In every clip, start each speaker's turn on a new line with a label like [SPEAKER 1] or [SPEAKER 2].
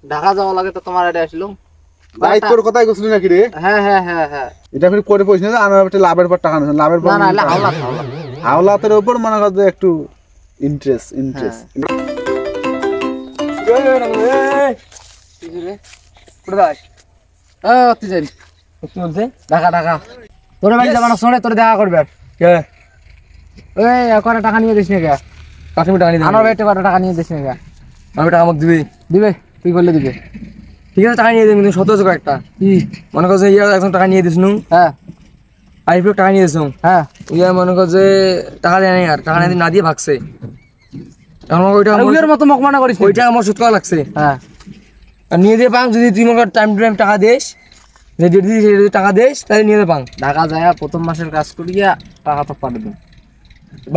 [SPEAKER 1] ঢাকা যাওয়া লাগে তো তোমার এটা আসলো
[SPEAKER 2] বাইক তোর কথাই কইছিলি নাকি রে?
[SPEAKER 1] হ্যাঁ হ্যাঁ হ্যাঁ হ্যাঁ
[SPEAKER 2] এটা ফির করে পয়সা না আমার একটা লাভের পর টাকা না লাভের পর
[SPEAKER 1] না না হাওলা হাওলা
[SPEAKER 2] হাওলাতের উপর মনে কর যে একটু ইন্টারেস্ট
[SPEAKER 1] তুই যাই কি বলছে ঢাকা ঢাকা তোর বাড়ি যাবানো শোনে তোর দেখা করবে কে এই কটা টাকা নিয়ে দিস না কে কাশ্মীর টাকা নিয়ে আমার বেটে কটা টাকা নিয়ে দিস না কে আমি টাকা আমাকে দিবে দিবে তুই বললে দিবে ঠিক আছে টাকা নিয়ে দিবি কিন্তু 1700 একটা কি মনে কর যে ইয়ার একজন টাকা নিয়ে দিস নু হ্যাঁ আইফ্লো টাকা নিয়ে দিছুম হ্যাঁ ইয়া মনে কর যে টাকা দেয় নাই আর টাকা না দিয়ে ভাগছে এখন ওইটা ওইটার মতো মকমানা করিস ওইটা আমার সুদ করা লাগছে হ্যাঁ আর নিয়ে দিয়ে পাং যদি তুই মনে টাইম টু টাইম টাকা দেস যে ডেট দিস টাকা দেস তাহলে নিয়ে দে পাং ঢাকা যায় প্রথম মাসের কাজ করিয়া টাকা তো পাঠাবো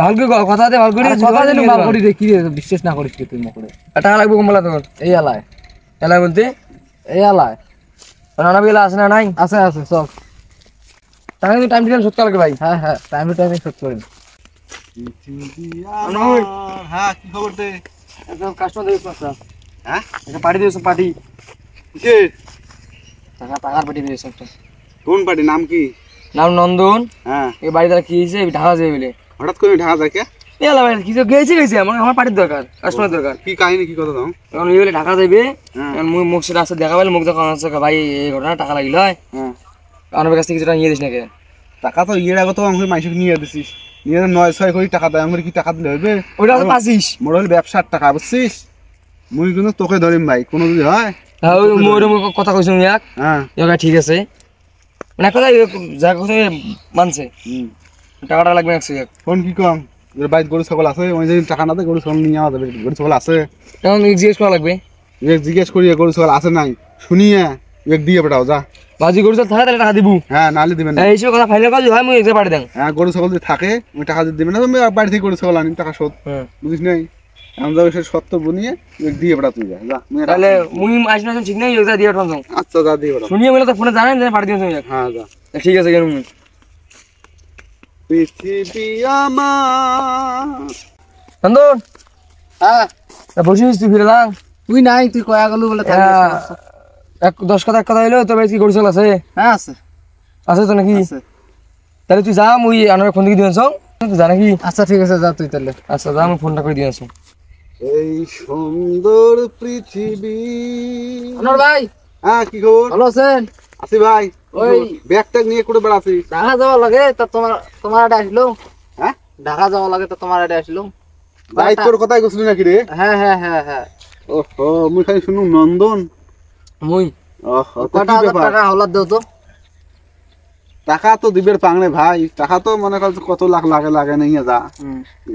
[SPEAKER 1] ভালকে কথা দে ভালকে কথা দে মাল করি রে কি বিশ্বাস না করিস তুই মকরে টাকা লাগবে কমলা তোর এই এলায় এলায় বলতে এই এলায় রানা বিলা আছে না নাই আছে আছে সব টাকা কিন্তু টাইম টু টাইম শোধ করা লাগে ভাই হ্যাঁ হ্যাঁ টাইম টু টাইম শোধ করেন
[SPEAKER 2] হ্যাঁ কি খবর দে
[SPEAKER 1] একদম কাস্টমার দেখ পাঁচটা
[SPEAKER 2] হ্যাঁ
[SPEAKER 1] এটা পার্টি দিয়েছ পার্টি
[SPEAKER 2] কে
[SPEAKER 1] টাকার পার্টি দিয়েছ একটা
[SPEAKER 2] কোন পার্টি নাম কি
[SPEAKER 1] নাম নন্দন
[SPEAKER 2] হ্যাঁ
[SPEAKER 1] এই বাড়ি দ্বারা কি হয়েছে ঢাকা যাবে বলে
[SPEAKER 2] হঠাৎ করে ঢাকা যায় কে
[SPEAKER 1] এলা ভাই কিছু গেছে আমার পার্টির দরকার কাস্টমার দরকার
[SPEAKER 2] কি কাহিনী কি কথা দাও
[SPEAKER 1] এখন এই বলে ঢাকা যাবে মুখ মুখ সেটা আছে দেখা পেলে মুখ দেখা আছে ভাই এই ঘটনা টাকা লাগিল হয়
[SPEAKER 2] হ্যাঁ
[SPEAKER 1] আমার কাছ থেকে কিছুটা নিয়ে দিস নাকি
[SPEAKER 2] টাকা তো ইয়ের আগে তো আমি মাইসকে নিয়ে দিছিস নিয়ে 9-6 কোটি টাকা দেয় আমার কি টাকা দিলে হবে
[SPEAKER 1] ওটা তো পাছিস
[SPEAKER 2] মোর হল ব্যবসার টাকা বুঝছিস মুই কিন্তু তোকে ধরিম ভাই কোনো যদি হয়
[SPEAKER 1] মোর কথা কইছ এক
[SPEAKER 2] হ্যাঁ
[SPEAKER 1] ঠিক আছে মানে কথা যা কথা মানছে টাকাটা লাগবে একশো এক
[SPEAKER 2] ফোন কি কম বাইক গরু ছাগল আছে ওই যদি টাকা না দেয় গরু ছাগল নিয়ে যাবে গরু ছাগল আছে
[SPEAKER 1] তখন জিজ্ঞেস করা লাগবে
[SPEAKER 2] জিজ্ঞেস করি গরু ছাগল আছে নাই শুনিয়ে এক দিয়ে পাঠাও যা
[SPEAKER 1] বাজি গরু ছাগল থাকে তাহলে টাকা দিব
[SPEAKER 2] হ্যাঁ নালে দিবেন না
[SPEAKER 1] এইসব কথা ফাইনাল কাজ হয় মুই এক পাঠিয়ে দেন
[SPEAKER 2] হ্যাঁ গরু ছাগল যদি থাকে ওই টাকা যদি দিবেন না তুমি বাড়ি থেকে গরু ছাগল আনি টাকা শোধ বুঝিস নাই আমি যাবে সে সত্য বনিয়ে এক দিয়ে পাঠা তুই যা
[SPEAKER 1] তাহলে মুই আসনা ঠিক নাই এক দিয়ে পাঠাও
[SPEAKER 2] আচ্ছা যা দিয়ে পাঠাও
[SPEAKER 1] শুনিয়ে বলে তো ফোনে জানেন যে পাঠিয়ে দিন
[SPEAKER 2] হ্যাঁ যা
[SPEAKER 1] ঠিক আছে কেন মুই
[SPEAKER 2] পৃথিবী আমার
[SPEAKER 1] নন্দন
[SPEAKER 2] হ্যাঁ
[SPEAKER 1] বসিস তুই ফিরে লাং
[SPEAKER 2] তুই নাই তুই কয়া গেল বলে
[SPEAKER 1] এক 10 কথা এক কথা হইলো তবে কি গরু ছাগল আছে
[SPEAKER 2] হ্যাঁ আছে
[SPEAKER 1] আছে তো নাকি তাহলে তুই যা মুই আনার ফোন দিয়ে দিয়েছ তুই যা নাকি
[SPEAKER 2] আচ্ছা ঠিক আছে যা তুই তাহলে
[SPEAKER 1] আচ্ছা যা আমি ফোনটা করে দিয়েছ
[SPEAKER 2] এই সুন্দর পৃথিবী
[SPEAKER 1] আনোয়ার ভাই
[SPEAKER 2] হ্যাঁ কি খবর
[SPEAKER 1] ভালো আছেন
[SPEAKER 2] আছি ভাই
[SPEAKER 1] ওই
[SPEAKER 2] ব্যাগ ট্যাগ নিয়ে করে বেড়াছিস
[SPEAKER 1] ঢাকা যাওয়া লাগে তা তোমার এটা আসলো
[SPEAKER 2] হ্যাঁ
[SPEAKER 1] ঢাকা যাওয়া লাগে তো তোমার এটা আসলো
[SPEAKER 2] ভাই তোর কথাই কইছিলি নাকি রে
[SPEAKER 1] হ্যাঁ হ্যাঁ হ্যাঁ হ্যাঁ
[SPEAKER 2] ওহো মুই খালি শুনু নন্দন
[SPEAKER 1] মুই
[SPEAKER 2] ওহো
[SPEAKER 1] কত টাকা হলাদ দেও তো
[SPEAKER 2] টাকা তো দিবের পাংনে ভাই টাকা তো মনে কর কত লাখ লাগে নিয়ে যা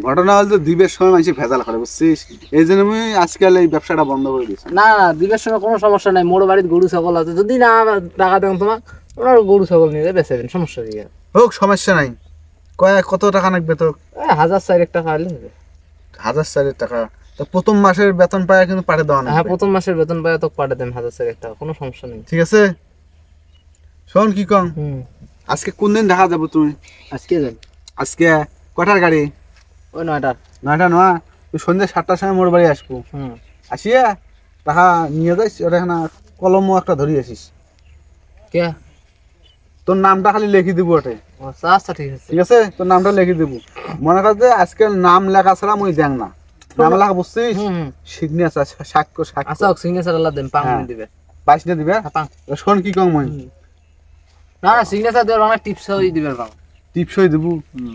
[SPEAKER 2] ঘটনা হল তো দিবের সময় মানুষ ভেজাল করে বুঝছিস এই জন্য আমি আজকাল এই ব্যবসাটা বন্ধ করে দিয়েছি
[SPEAKER 1] না না দিবের সময় কোনো সমস্যা নাই মোর বাড়িতে গরু ছাগল আছে যদি না টাকা দেন তোমার ওনার গরু ছাগল নিয়ে বেচে দেন সমস্যা কি
[SPEAKER 2] হোক সমস্যা নাই কত টাকা লাগবে তো
[SPEAKER 1] 1000 টাকা হলে হবে
[SPEAKER 2] 1000 টাকা তো প্রথম মাসের বেতন পায় কিন্তু পাঠিয়ে দেওয়া না
[SPEAKER 1] হ্যাঁ প্রথম মাসের বেতন পায় তো পাঠিয়ে দেন 1000 টাকা কোনো সমস্যা নেই
[SPEAKER 2] ঠিক আছে শোন কি কম আজকে কোন দিন ঢাকা যাবো তুমি
[SPEAKER 1] আজকে যান
[SPEAKER 2] আজকে কটার গাড়ি
[SPEAKER 1] ওই 9টা
[SPEAKER 2] নয় তুই সন্ধ্যে 7টার সময় মোর বাড়ি আসবো আসিয়া টাকা নিয়ে যাইস ওটা এখানে কলমও একটা ধরিয়ে আসিস
[SPEAKER 1] কে
[SPEAKER 2] তোর নামটা খালি লিখে দিব ওটে
[SPEAKER 1] আচ্ছা ঠিক আছে
[SPEAKER 2] ঠিক আছে তোর নামটা লিখে দিব মনে কর যে আজকে নাম লেখা ছাড়া মুই দেখ না নাম লেখা বুঝছিস সিগনেচার সাক্ষ্য
[SPEAKER 1] আচ্ছা সিগনেচার আল্লাহ দেন পাং দিবে
[SPEAKER 2] 22 টা দিবে শোন কি কম মই
[SPEAKER 1] না না সিগনেচার দেওয়ার অনেক টিপস হই দিবে পাং
[SPEAKER 2] টিপসই দেব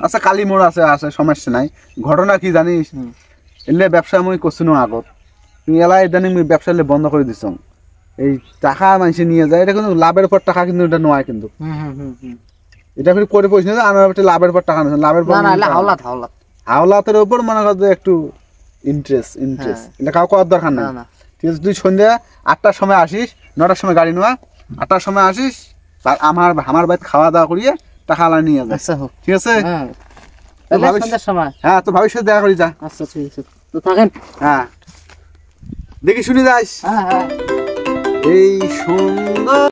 [SPEAKER 2] আচ্ছা কালি মোড় আছে সমস্যা নাই ঘটনা কি জানিস এলে ব্যবসা মই করছিনো আগত তুই এলা ইদানিং ব্যবসা বন্ধ করে দিছ এই টাকা মানুষ নিয়ে যায় এটা কিন্তু লাভের পর টাকা কিন্তু এটা নয় কিন্তু এটা করে পয়সা না আমার একটা লাভের পর টাকা না লাভের পর
[SPEAKER 1] না
[SPEAKER 2] হাওলাতের উপর মনে কর যে একটু ইন্টারেস্ট এটা কাউ করার দরকার নাই ঠিক আছে তুই সন্ধ্যা 8টার সময় আসিস 9টার সময় গাড়ি নেওয়া 8টার সময় আসিস আমার বাড়িতে খাওয়া দাওয়া করিয়ে টাকা আলা নিয়ে যা ঠিক আছে হ্যাঁ তো ভবিষ্যৎ দেখা করি যা
[SPEAKER 1] আচ্ছা ঠিক আছে তো থাকেন
[SPEAKER 2] হ্যাঁ দেখি শুনি যাস এই সুন্দর